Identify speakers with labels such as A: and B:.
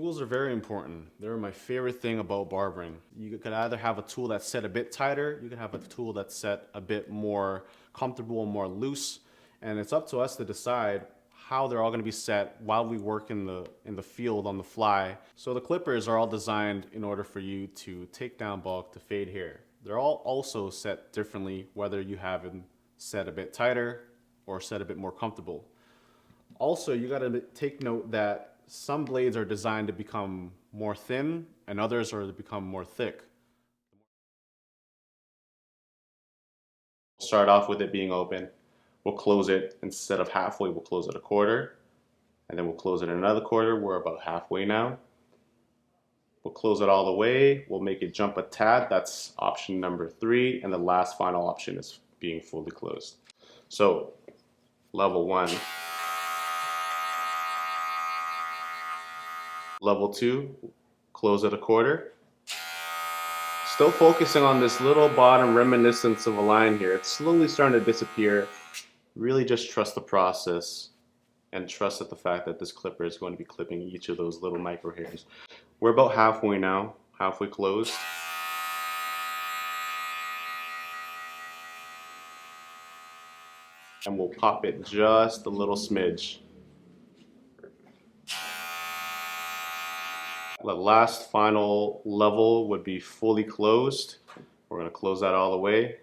A: Tools are very important. They're my favorite thing about barbering. You could either have a tool that's set a bit tighter, you could have a tool that's set a bit more comfortable and more loose, and it's up to us to decide how they're all going to be set while we work in the field on the fly. So the clippers are all designed in order for you to take down bulk, to fade hair. They're all also set differently, whether you have them set a bit tighter or set a bit more comfortable. Also, you got to take note that some blades are designed to become more thin and others are to become more thick. We'll start off with it being open. We'll close it, instead of halfway, we'll close it a quarter, and then we'll close it another quarter. We're about halfway now. We'll close it all the way. We'll make it jump a tad. That's option number 3, and the last final option is being fully closed. So, level 1. Level 2, close it a quarter. Still focusing on this little bottom reminiscence of a line here. It's slowly starting to disappear. Really just trust the process and trust that the fact that this clipper is going to be clipping each of those little micro hairs. We're about halfway now, halfway closed. And we'll pop it just a little smidge. The last final level would be fully closed. We're going to close that all the way.